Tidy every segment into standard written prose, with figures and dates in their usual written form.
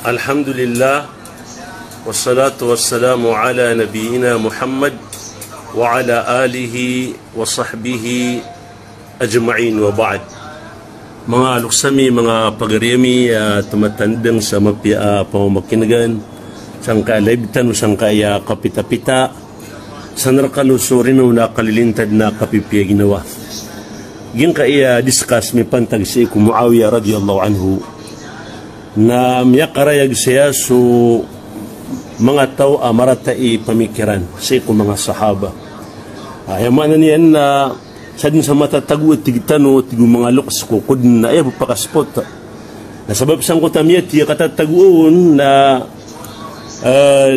Alhamdulillah, wassalatu wassalamu ala nabiyyina Muhammad wa ala alihi wa sahbihi ajma'in wa ba'd. Mga luksami, mga pagariyami, tumatandang sa mapia pamamakingan, sangka laibtan o sangka kapita-pita, sa narkalusurin o nakalilintad na kapipia ginawa. Ging kaya discuss mi pantag si Muawiyah radiyallahu anhu na miyakarayag siya so mga tao maratai pamikiran sa mga sahaba. Ayaman niyan na sa din sa matatago at tigitano tigo mga luks kukod na ayaw pakaspot. Nasabab sang kutamiyat iya katatagoon na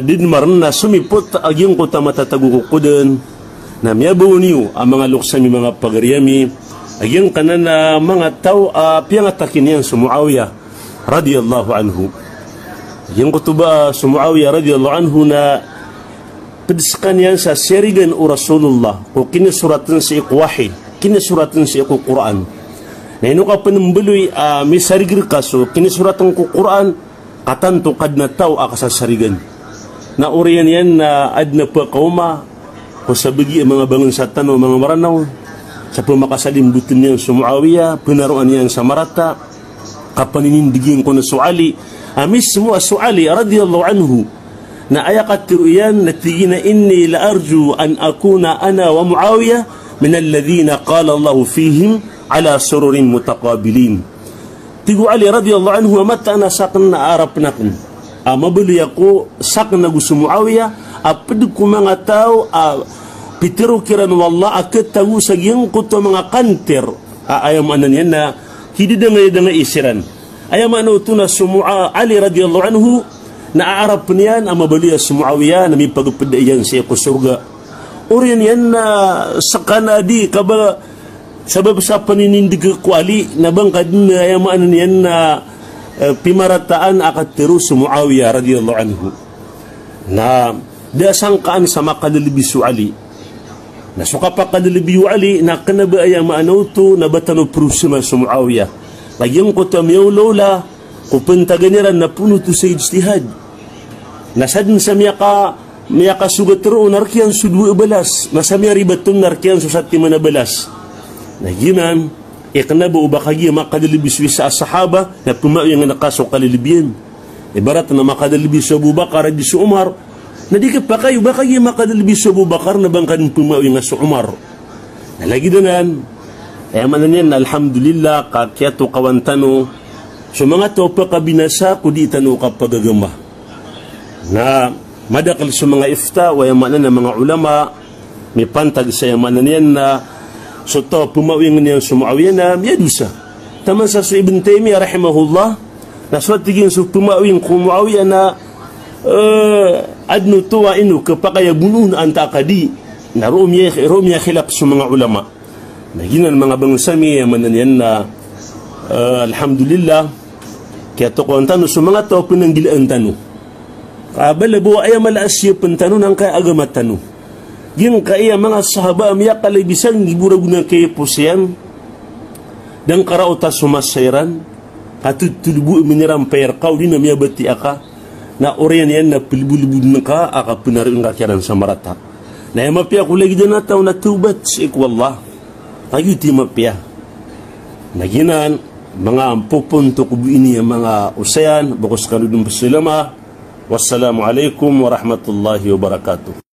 dinmar na sumipot agyong kuta matatago kukudan na miyabaw niyo ang mga luksami mga pagariyami agyong kanan na mga tao piyangatakin yan sa Muawiyah radiyallahu anhu. Yang kutuba sa Muawiyah radiyallahu anhu na pediskan yan sa sirigan o Rasulullah o kinasuratan sa ikwahi, kinasuratan sa iku Quran. Na ino ka panambuloy may sarigir ka so kinasuratan ko Quran katanto kad na tao akasasarigan. Na uriyan yan na ad na pa kauma o sabigi mga bangon sa tano mga maranaw sa pumakasalimbutin niyan sa Muawiyah, pinaruan niyan sa Marata, kapaninindigin ko na suali mismo suali radiyallahu anhu na ayakat tiruyan natigina inni la arju an akuna ana wa Muawiyah min alladhina qala Allah fihim ala sururin mutaqabilin. Tigu Ali radiyallahu anhu mata na sakn na arap nakin mabuli ako sakn na gusto Muawiyah apad ko mga tao pitiro kiran wallah akat tagu sa giyang kuto mga kanter ayam anan yan na hindi dangay isiran. Ayam ano ito na sumua Ali radiyallahu anhu na aarap niyan ang mabaliya sa Muawiyah na may pagpadayan sa surga. Uriyan yan na sakanadi kaba sabab sa paninindig ko Ali na bangkad na ayam ano niyan na pimarataan akatiro sa Muawiyah radiyallahu anhu na dasangkaan sa makadalibisu Ali. Nasuka pa kadalibiyu Ali na kanaba ayam ano ito na batano prusima sa Muawiyah. Lagyang ko tamiyaw lola, kupuntaganiran na puno to sa ijtihad. Nasadin sa miyaka sugat roon, narkiyan sudwa balas. Nasamiya ribatong narkiyan susati manabalas. Nagyinan, ikanaba o bakagi makadalibiswi sa sahaba na pumayang nakaso kalilibiyan. Ibarat na makadalibis sa Abu Bakar at sa Umar, na di ka pa kayo bakagi makadalibis sa Abu Bakar na bangkan pumayang sa Umar. Nalagi doon kaya manan yan, alhamdulillah, kakyato kawantano, so mga to pa kabinasa, kudi tano kapagagama. Na madakal sa mga ifta, waya manan na mga ulama, may pantag sa yamanan yan na, so to pumawing niyan sa Muawiyah na miyadusa. Taman sa Ibn Taymiyyah, rahimahullah, na suwatigin sa pumawing ko Muawiyah na, adno tuwa ino, kapakaya bunun ang takadi, na rumya khilaf sa mga ulama. Naginan mga bangsami manan yan na alhamdulillah kaya to ko ang tanong so mga tao pinanggilaan tanong kabalabo ay malaasya pantano ng kaya agamat tanong yung kaya mga sahaba miya kalibisan giburagunan kaya po siyan dan karauta sumasairan katutulubu miniram payar kau di na miya bati aka na oriyan yan na pilbulubud na ka aka pinarin kakiran sa marata na yung mapia ko lagi na tao na tubat si ikwallah tayo di mapya. Naginan, mga pupunto ko ini ang mga usayan, bakos kanudong pasalama. Wassalamualaikum warahmatullahi wabarakatuh.